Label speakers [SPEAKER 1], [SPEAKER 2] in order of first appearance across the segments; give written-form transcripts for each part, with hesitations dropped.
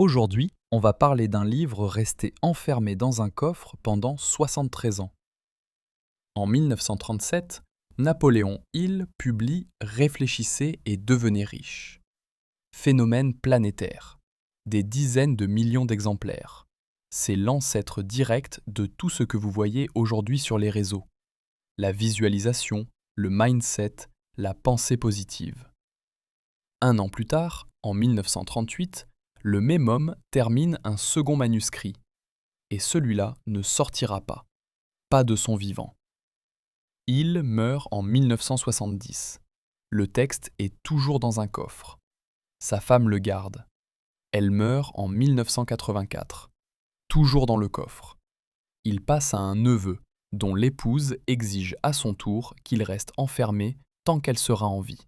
[SPEAKER 1] Aujourd'hui, on va parler d'un livre resté enfermé dans un coffre pendant 73 ans. En 1937, Napoléon Hill publie Réfléchissez et devenez riche. Phénomène planétaire. Des dizaines de millions d'exemplaires. C'est l'ancêtre direct de tout ce que vous voyez aujourd'hui sur les réseaux. La visualisation, le mindset, la pensée positive. Un an plus tard, en 1938, le même homme termine un second manuscrit. Et celui-là ne sortira pas de son vivant. Il meurt en 1970. Le texte est toujours dans un coffre. Sa femme le garde. Elle meurt en 1984. Toujours dans le coffre. Il passe à un neveu, dont l'épouse exige à son tour qu'il reste enfermé tant qu'elle sera en vie.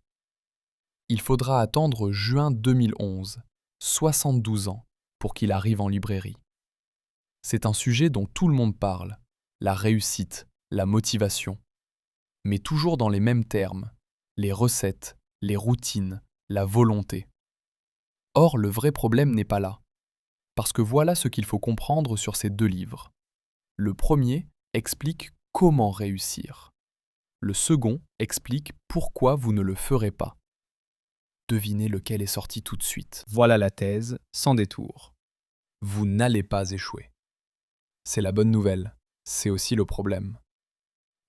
[SPEAKER 1] Il faudra attendre juin 2011, 72 ans, pour qu'il arrive en librairie. C'est un sujet dont tout le monde parle, la réussite, la motivation. Mais toujours dans les mêmes termes, les recettes, les routines, la volonté. Or, le vrai problème n'est pas là. Parce que voilà ce qu'il faut comprendre sur ces deux livres. Le premier explique comment réussir. Le second explique pourquoi vous ne le ferez pas. Devinez lequel est sorti tout de suite.
[SPEAKER 2] Voilà la thèse, sans détour.
[SPEAKER 1] Vous n'allez pas échouer. C'est la bonne nouvelle, c'est aussi le problème.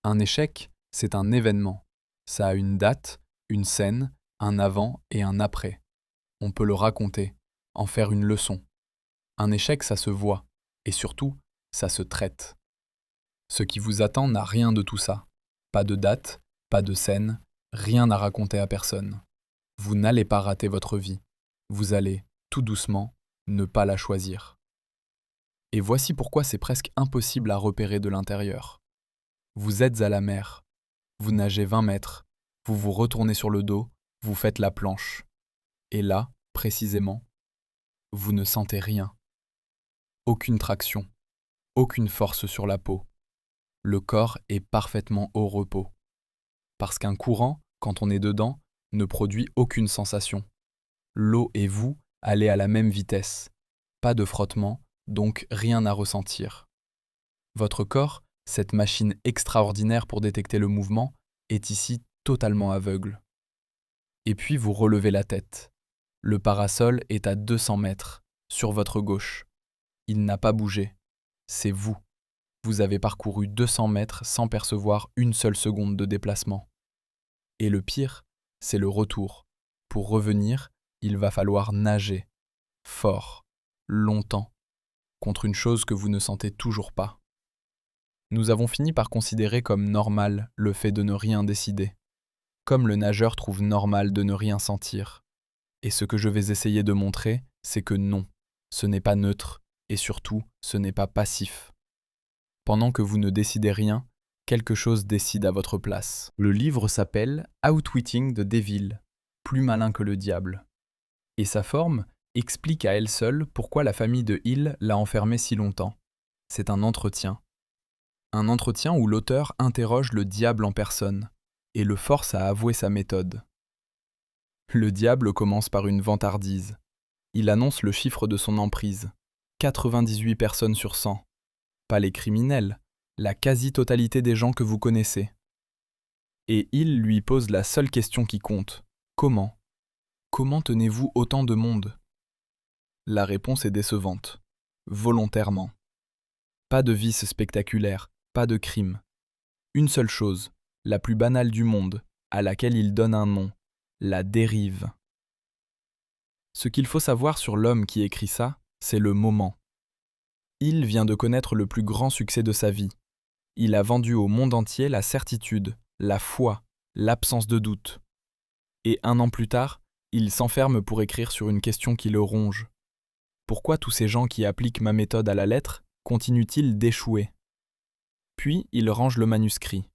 [SPEAKER 1] Un échec, c'est un événement. Ça a une date, une scène, un avant et un après. On peut le raconter, en faire une leçon. Un échec, ça se voit, et surtout, ça se traite. Ce qui vous attend n'a rien de tout ça. Pas de date, pas de scène, rien à raconter à personne. Vous n'allez pas rater votre vie. Vous allez, tout doucement, ne pas la choisir. Et voici pourquoi c'est presque impossible à repérer de l'intérieur. Vous êtes à la mer. Vous nagez 20 mètres. Vous vous retournez sur le dos. Vous faites la planche. Et là, précisément, vous ne sentez rien. Aucune traction. Aucune force sur la peau. Le corps est parfaitement au repos. Parce qu'un courant, quand on est dedans, ne produit aucune sensation. L'eau et vous allez à la même vitesse. Pas de frottement, donc rien à ressentir. Votre corps, cette machine extraordinaire pour détecter le mouvement, est ici totalement aveugle. Et puis vous relevez la tête. Le parasol est à 200 mètres, sur votre gauche. Il n'a pas bougé. C'est vous. Vous avez parcouru 200 mètres sans percevoir une seule seconde de déplacement. Et le pire, c'est le retour. Pour revenir, il va falloir nager. Fort. Longtemps. Contre une chose que vous ne sentez toujours pas. Nous avons fini par considérer comme normal le fait de ne rien décider. Comme le nageur trouve normal de ne rien sentir. Et ce que je vais essayer de montrer, c'est que non, ce n'est pas neutre, et surtout, ce n'est pas passif. Pendant que vous ne décidez rien, quelque chose décide à votre place. Le livre s'appelle Outwitting the Devil, plus malin que le diable. Et sa forme explique à elle seule pourquoi la famille de Hill l'a enfermé si longtemps. C'est un entretien. Un entretien où l'auteur interroge le diable en personne et le force à avouer sa méthode. Le diable commence par une vantardise. Il annonce le chiffre de son emprise. 98 personnes sur 100. Pas les criminels, la quasi-totalité des gens que vous connaissez. Et il lui pose la seule question qui compte. Comment ? Comment tenez-vous autant de monde ? La réponse est décevante. Volontairement. Pas de vice spectaculaire, pas de crime. Une seule chose, la plus banale du monde, à laquelle il donne un nom, la dérive. Ce qu'il faut savoir sur l'homme qui écrit ça, c'est le moment. Il vient de connaître le plus grand succès de sa vie. Il a vendu au monde entier la certitude, la foi, l'absence de doute. Et un an plus tard, il s'enferme pour écrire sur une question qui le ronge. Pourquoi tous ces gens qui appliquent ma méthode à la lettre continuent-ils d'échouer ? Puis il range le manuscrit.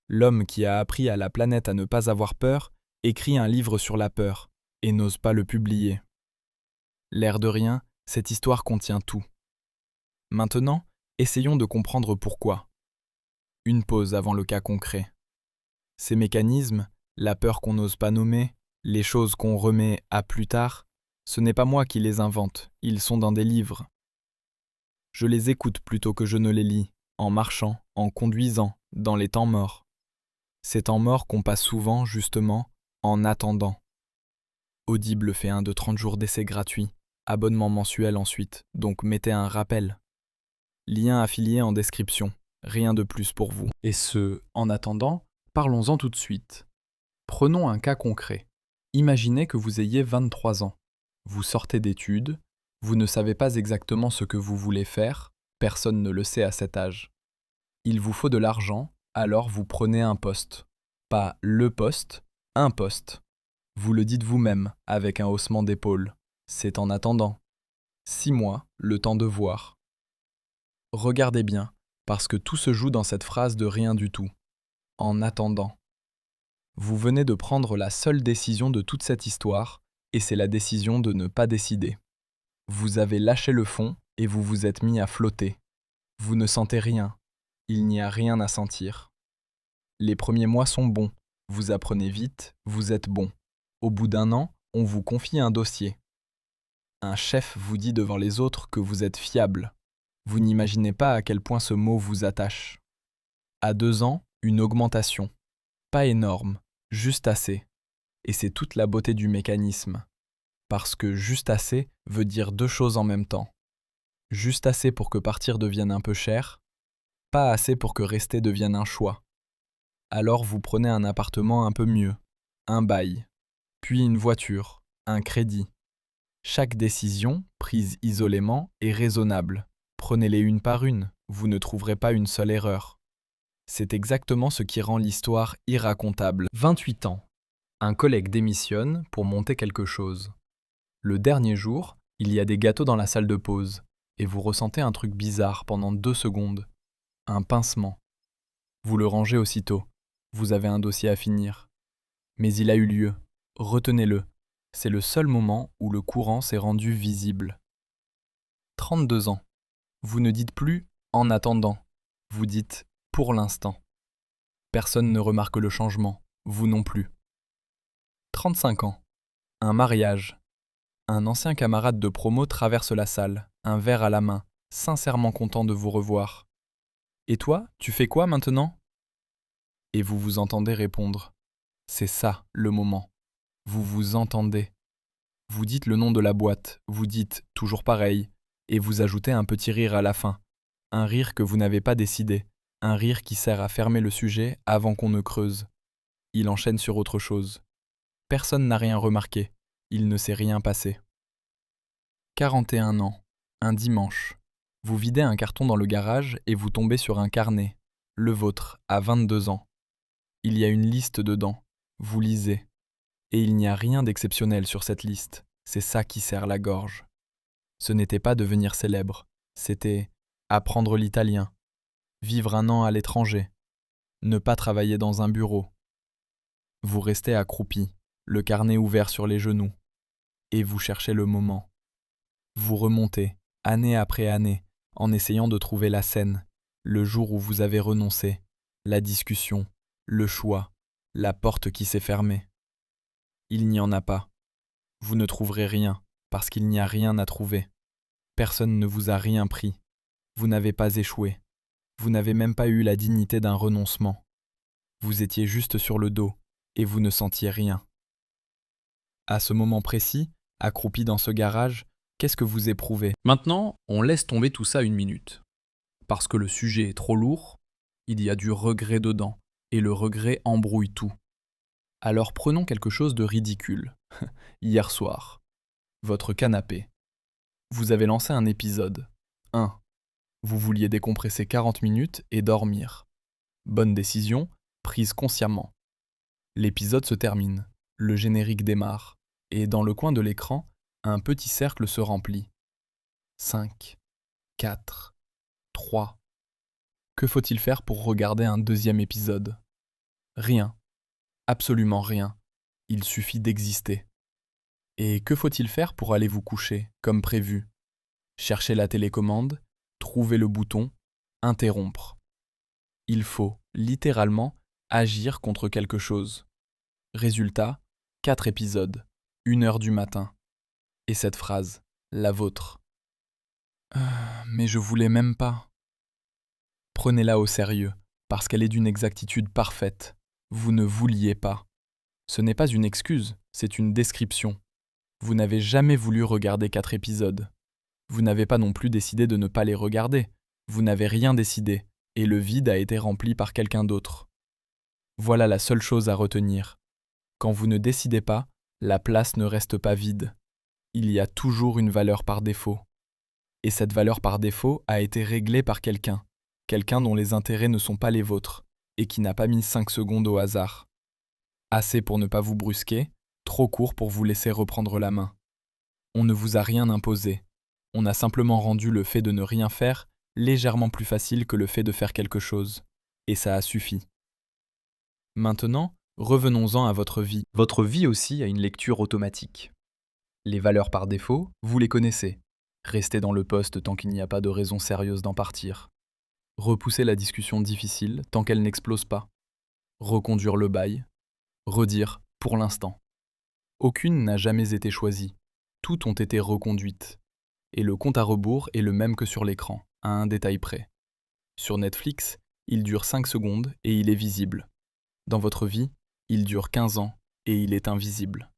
[SPEAKER 1] L'homme qui a appris à la planète à ne pas avoir peur écrit un livre sur la peur et n'ose pas le publier. L'air de rien, cette histoire contient tout. Maintenant, essayons de comprendre pourquoi. Une pause avant le cas concret. Ces mécanismes, la peur qu'on n'ose pas nommer, les choses qu'on remet à plus tard,
[SPEAKER 2] Ce n'est pas moi qui les invente, ils sont dans des livres. Je les écoute plutôt que je ne les lis, en marchant, en conduisant, dans les temps morts. Ces temps morts qu'on passe souvent, justement, en attendant. Audible fait un de 30 jours d'essai gratuit, abonnement mensuel ensuite, donc mettez un rappel. Lien affilié en description, rien de plus pour vous.
[SPEAKER 1] Et en attendant, parlons-en tout de suite. Prenons un cas concret. Imaginez que vous ayez 23 ans. Vous sortez d'études, vous ne savez pas exactement ce que vous voulez faire, personne ne le sait à cet âge. Il vous faut de l'argent, alors vous prenez un poste. Pas le poste, un poste. Vous le dites vous-même, avec un haussement d'épaule. C'est en attendant. 6 mois, le temps de voir. Regardez bien, parce que tout se joue dans cette phrase de rien du tout. En attendant. Vous venez de prendre la seule décision de toute cette histoire, et c'est la décision de ne pas décider. Vous avez lâché le fond et vous vous êtes mis à flotter. Vous ne sentez rien. Il n'y a rien à sentir. Les premiers mois sont bons. Vous apprenez vite, vous êtes bon. Au bout d'1 an, on vous confie un dossier. Un chef vous dit devant les autres que vous êtes fiable. Vous n'imaginez pas à quel point ce mot vous attache. À 2 ans, une augmentation. Pas énorme, juste assez. Et c'est toute la beauté du mécanisme. Parce que juste assez veut dire 2 choses en même temps. Juste assez pour que partir devienne un peu cher, pas assez pour que rester devienne un choix. Alors vous prenez un appartement un peu mieux, un bail, puis une voiture, un crédit. Chaque décision, prise isolément, est raisonnable. Prenez-les une par une, vous ne trouverez pas une seule erreur. C'est exactement ce qui rend l'histoire irracontable. 28 ans. Un collègue démissionne pour monter quelque chose. Le dernier jour, il y a des gâteaux dans la salle de pause, et vous ressentez un truc bizarre pendant 2 secondes. Un pincement. Vous le rangez aussitôt. Vous avez un dossier à finir. Mais il a eu lieu. Retenez-le. C'est le seul moment où le courant s'est rendu visible. 32 ans. Vous ne dites plus « en attendant », vous dites « pour l'instant ». Personne ne remarque le changement, vous non plus. 35 ans. Un mariage. Un ancien camarade de promo traverse la salle, un verre à la main, sincèrement content de vous revoir. « Et toi, tu fais quoi maintenant ?» Et vous vous entendez répondre. C'est ça, le moment. Vous vous entendez. Vous dites le nom de la boîte, vous dites « toujours pareil », et vous ajoutez un petit rire à la fin. Un rire que vous n'avez pas décidé, un rire qui sert à fermer le sujet avant qu'on ne creuse. Il enchaîne sur autre chose. Personne n'a rien remarqué, il ne s'est rien passé. 41 ans, un dimanche. Vous videz un carton dans le garage et vous tombez sur un carnet, le vôtre, à 22 ans. Il y a une liste dedans, vous lisez. Et il n'y a rien d'exceptionnel sur cette liste, c'est ça qui serre la gorge. Ce n'était pas devenir célèbre, c'était apprendre l'italien, vivre 1 an à l'étranger, ne pas travailler dans un bureau. Vous restez accroupi, le carnet ouvert sur les genoux, et vous cherchez le moment. Vous remontez, année après année, en essayant de trouver la scène, le jour où vous avez renoncé, la discussion, le choix, la porte qui s'est fermée. Il n'y en a pas. Vous ne trouverez rien, parce qu'il n'y a rien à trouver. Personne ne vous a rien pris. Vous n'avez pas échoué. Vous n'avez même pas eu la dignité d'un renoncement. Vous étiez juste sur le dos, et vous ne sentiez rien. À ce moment précis, accroupi dans ce garage, qu'est-ce que vous éprouvez ? Maintenant, on laisse tomber tout ça 1 minute. Parce que le sujet est trop lourd, il y a du regret dedans, et le regret embrouille tout. Alors prenons quelque chose de ridicule. Hier soir, votre canapé. Vous avez lancé un épisode. 1. Vous vouliez décompresser 40 minutes et dormir. Bonne décision, prise consciemment. L'épisode se termine, le générique démarre, et dans le coin de l'écran, un petit cercle se remplit. 5, 4, 3. Que faut-il faire pour regarder un 2e épisode ? Rien. Absolument rien. Il suffit d'exister. Et que faut-il faire pour aller vous coucher, comme prévu ? Chercher la télécommande, trouver le bouton, interrompre. Il faut, littéralement, agir contre quelque chose. Résultat, 4 épisodes, 1 heure du matin. Et cette phrase, la vôtre. Mais je voulais même pas. Prenez-la au sérieux, parce qu'elle est d'une exactitude parfaite. Vous ne vouliez pas. Ce n'est pas une excuse, c'est une description. Vous n'avez jamais voulu regarder 4 épisodes. Vous n'avez pas non plus décidé de ne pas les regarder. Vous n'avez rien décidé, et le vide a été rempli par quelqu'un d'autre. Voilà la seule chose à retenir. Quand vous ne décidez pas, la place ne reste pas vide. Il y a toujours une valeur par défaut. Et cette valeur par défaut a été réglée par quelqu'un dont les intérêts ne sont pas les vôtres, et qui n'a pas mis 5 secondes au hasard. Assez pour ne pas vous brusquer, trop court pour vous laisser reprendre la main. On ne vous a rien imposé. On a simplement rendu le fait de ne rien faire légèrement plus facile que le fait de faire quelque chose. Et ça a suffi. Maintenant, revenons-en à votre vie. Votre vie aussi a une lecture automatique. Les valeurs par défaut, vous les connaissez. Restez dans le poste tant qu'il n'y a pas de raison sérieuse d'en partir. Repousser la discussion difficile tant qu'elle n'explose pas. Reconduire le bail. Redire « pour l'instant ». Aucune n'a jamais été choisie. Toutes ont été reconduites. Et le compte à rebours est le même que sur l'écran, à un détail près. Sur Netflix, il dure 5 secondes et il est visible. Dans votre vie, il dure 15 ans et il est invisible.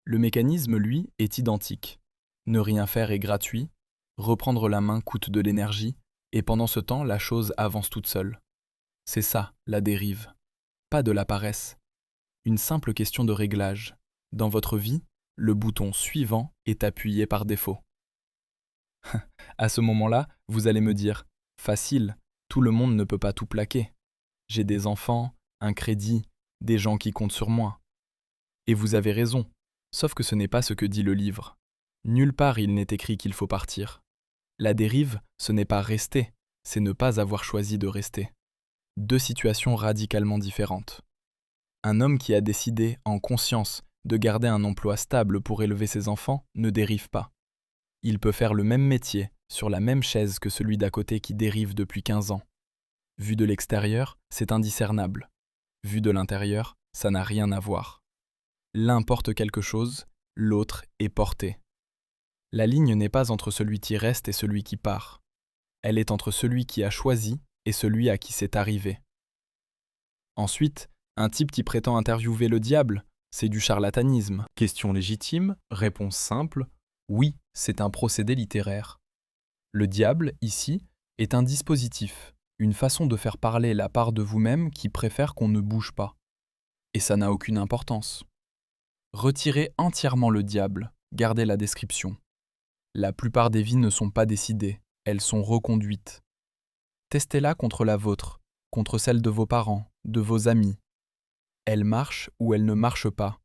[SPEAKER 1] Le mécanisme, lui, est identique. Ne rien faire est gratuit, reprendre la main coûte de l'énergie, et pendant ce temps, la chose avance toute seule. C'est ça, la dérive. Pas de la paresse. Une simple question de réglage. Dans votre vie, le bouton suivant est appuyé par défaut. À ce moment-là, vous allez me dire « Facile, tout le monde ne peut pas tout plaquer. J'ai des enfants, un crédit, des gens qui comptent sur moi. » Et vous avez raison, sauf que ce n'est pas ce que dit le livre. Nulle part il n'est écrit qu'il faut partir. La dérive, ce n'est pas rester, c'est ne pas avoir choisi de rester. 2 situations radicalement différentes. Un homme qui a décidé, en conscience, de garder un emploi stable pour élever ses enfants ne dérive pas. Il peut faire le même métier, sur la même chaise que celui d'à côté qui dérive depuis 15 ans. Vu de l'extérieur, c'est indiscernable. Vu de l'intérieur, ça n'a rien à voir. L'un porte quelque chose, l'autre est porté. La ligne n'est pas entre celui qui reste et celui qui part. Elle est entre celui qui a choisi et celui à qui c'est arrivé. Ensuite, un type qui prétend interviewer le diable, c'est du charlatanisme. Question légitime, réponse simple, oui, c'est un procédé littéraire. Le diable, ici, est un dispositif, une façon de faire parler la part de vous-même qui préfère qu'on ne bouge pas. Et ça n'a aucune importance. Retirez entièrement le diable, gardez la description. La plupart des vies ne sont pas décidées, elles sont reconduites. Testez-la contre la vôtre, contre celle de vos parents, de vos amis. Elle marche ou elle ne marche pas,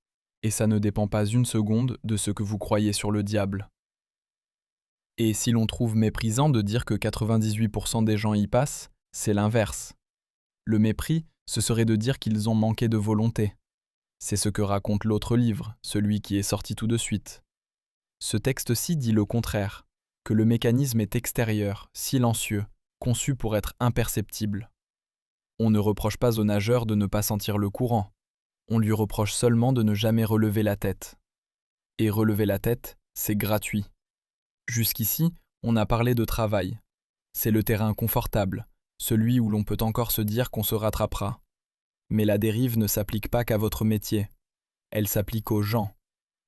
[SPEAKER 1] et ça ne dépend pas une seconde de ce que vous croyez sur le diable. Et si l'on trouve méprisant de dire que 98% des gens y passent, c'est l'inverse. Le mépris, ce serait de dire qu'ils ont manqué de volonté. C'est ce que raconte l'autre livre, celui qui est sorti tout de suite. Ce texte-ci dit le contraire, que le mécanisme est extérieur, silencieux, conçu pour être imperceptible. On ne reproche pas au nageur de ne pas sentir le courant, on lui reproche seulement de ne jamais relever la tête. Et relever la tête, c'est gratuit. Jusqu'ici, on a parlé de travail. C'est le terrain confortable, celui où l'on peut encore se dire qu'on se rattrapera. Mais la dérive ne s'applique pas qu'à votre métier. Elle s'applique aux gens.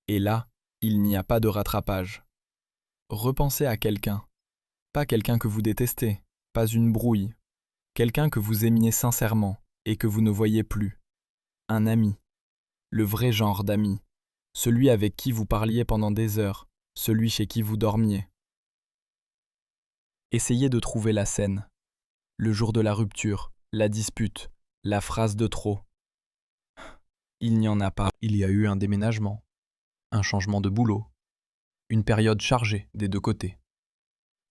[SPEAKER 1] Et là, il n'y a pas de rattrapage. Repensez à quelqu'un. Pas quelqu'un que vous détestez, pas une brouille. Quelqu'un que vous aimiez sincèrement et que vous ne voyez plus. Un ami. Le vrai genre d'ami. Celui avec qui vous parliez pendant des heures. Celui chez qui vous dormiez. Essayez de trouver la scène. Le jour de la rupture, la dispute, la phrase de trop. Il n'y en a pas. Il y a eu un déménagement, un changement de boulot, une période chargée des 2 côtés.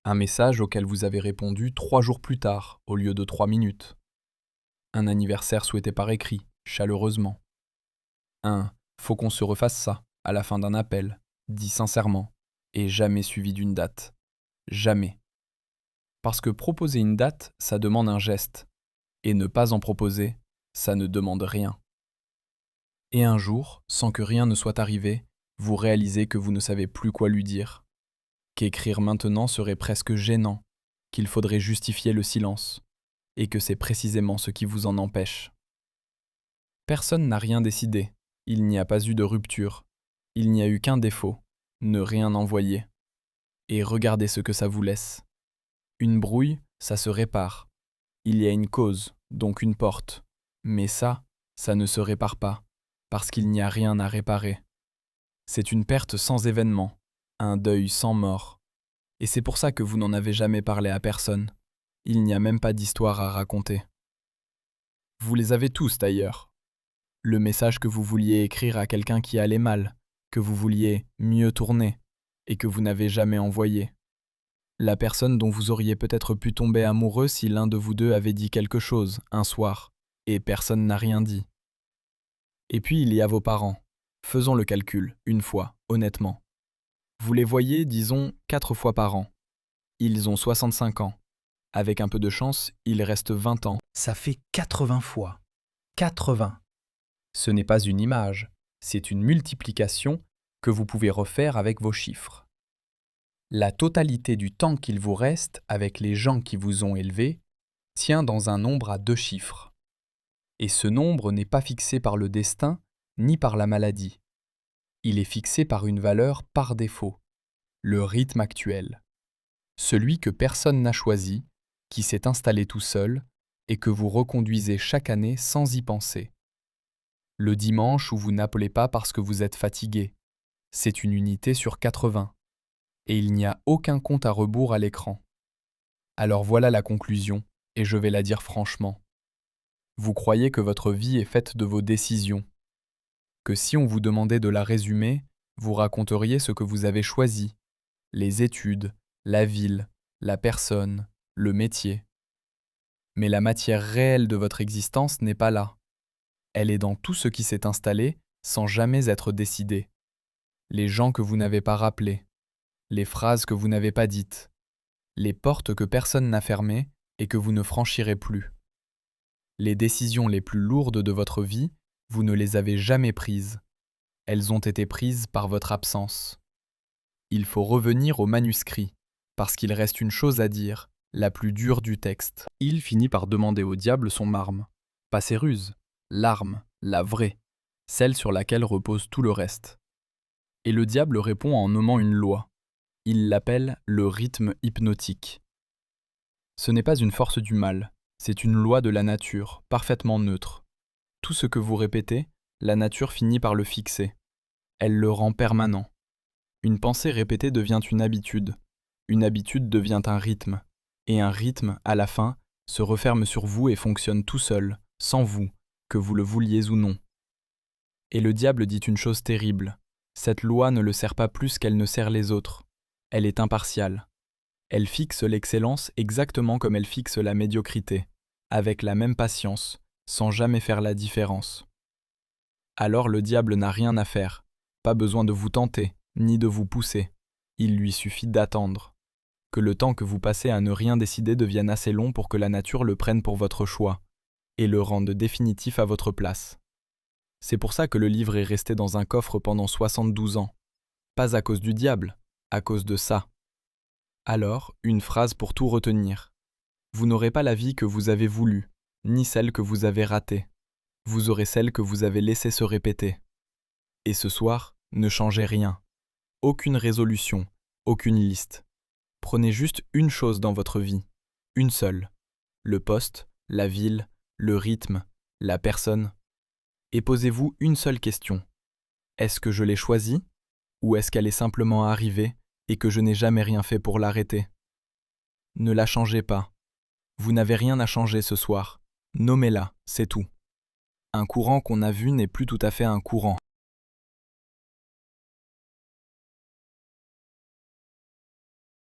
[SPEAKER 1] Un message auquel vous avez répondu 3 jours plus tard au lieu de 3 minutes. Un anniversaire souhaité par écrit, chaleureusement. Un « faut qu'on se refasse ça » à la fin d'un appel, dit sincèrement, et jamais suivi d'une date. Jamais. Parce que proposer une date, ça demande un geste. Et ne pas en proposer, ça ne demande rien. Et un jour, sans que rien ne soit arrivé,
[SPEAKER 2] vous réalisez que vous ne savez plus quoi lui dire, qu'écrire maintenant serait presque gênant, qu'il faudrait justifier le silence, et que c'est précisément ce qui vous en empêche. Personne n'a rien décidé, il n'y a pas eu de rupture, il n'y a eu qu'un défaut, ne rien envoyer. Et regardez ce que ça vous laisse. Une brouille, ça se répare. Il y a une cause, donc une porte. Mais ça ne se répare pas, parce qu'il n'y a rien à réparer. C'est une perte sans événement, un deuil sans mort. Et c'est pour ça que vous n'en avez jamais parlé à personne. Il n'y a même pas d'histoire à raconter. Vous les avez tous d'ailleurs. Le message que vous vouliez écrire à quelqu'un qui allait mal, que vous vouliez mieux tourner, et que vous n'avez jamais envoyé. La personne dont vous auriez peut-être pu tomber amoureux si l'un de vous deux avait dit quelque chose, un soir, et personne n'a rien dit. Et puis il y a vos parents. Faisons le calcul, une fois, honnêtement. Vous les voyez, disons, 4 fois par an. Ils ont 65 ans. Avec un peu de chance, il reste 20 ans.
[SPEAKER 3] Ça fait 80 fois. 80. Ce n'est pas une image, c'est une multiplication que vous pouvez refaire avec vos chiffres. La totalité du temps qu'il vous reste avec les gens qui vous ont élevé tient dans un nombre à 2 chiffres. Et ce nombre n'est pas fixé par le destin ni par la maladie. Il est fixé par une valeur par défaut, le rythme actuel. Celui que personne n'a choisi, qui s'est installé tout seul et que vous reconduisez chaque année sans y penser. Le dimanche où vous n'appelez pas parce que vous êtes fatigué, c'est une unité sur 80. Et il n'y a aucun compte à rebours à l'écran. Alors voilà la conclusion, et je vais la dire franchement. Vous croyez que votre vie est faite de vos décisions, que si on vous demandait de la résumer, vous raconteriez ce que vous avez choisi, les études, la ville, la personne, le métier. Mais la matière réelle de votre existence n'est pas là. Elle est dans tout ce qui s'est installé sans jamais être décidé. Les gens que vous n'avez pas rappelés, les phrases que vous n'avez pas dites, les portes que personne n'a fermées et que vous ne franchirez plus. Les décisions les plus lourdes de votre vie, vous ne les avez jamais prises. Elles ont été prises par votre absence. Il faut revenir au manuscrit, parce qu'il reste une chose à dire, la plus dure du texte. Il finit par demander au diable son marme, pas ses ruses, l'arme, la vraie, celle sur laquelle repose tout le reste. Et le diable répond en nommant une loi. Il l'appelle le rythme hypnotique. Ce n'est pas une force du mal, c'est une loi de la nature, parfaitement neutre. Tout ce que vous répétez, la nature finit par le fixer. Elle le rend permanent. Une pensée répétée devient une habitude devient un rythme, et un rythme, à la fin, se referme sur vous et fonctionne tout seul, sans vous, que vous le vouliez ou non. Et le diable dit une chose terrible, cette loi ne le sert pas plus qu'elle ne sert les autres. Elle est impartiale. Elle fixe l'excellence exactement comme elle fixe la médiocrité, avec la même patience, sans jamais faire la différence. Alors le diable n'a rien à faire, pas besoin de vous tenter, ni de vous pousser. Il lui suffit d'attendre. Que le temps que vous passez à ne rien décider devienne assez long pour que la nature le prenne pour votre choix, et le rende définitif à votre place. C'est pour ça que le livre est resté dans un coffre pendant 72 ans. Pas à cause du diable, à cause de ça. Alors, une phrase pour tout retenir. Vous n'aurez pas la vie que vous avez voulu, ni celle que vous avez ratée. Vous aurez celle que vous avez laissée se répéter. Et ce soir, ne changez rien. Aucune résolution, aucune liste. Prenez juste une chose dans votre vie, une seule. Le poste, la ville, le rythme, la personne. Et posez-vous une seule question. Est-ce que je l'ai choisie, ou est-ce qu'elle est simplement arrivée et que je n'ai jamais rien fait pour l'arrêter? Ne la changez pas. Vous n'avez rien à changer ce soir. Nommez-la, c'est tout. Un courant qu'on a vu n'est plus tout à fait un courant.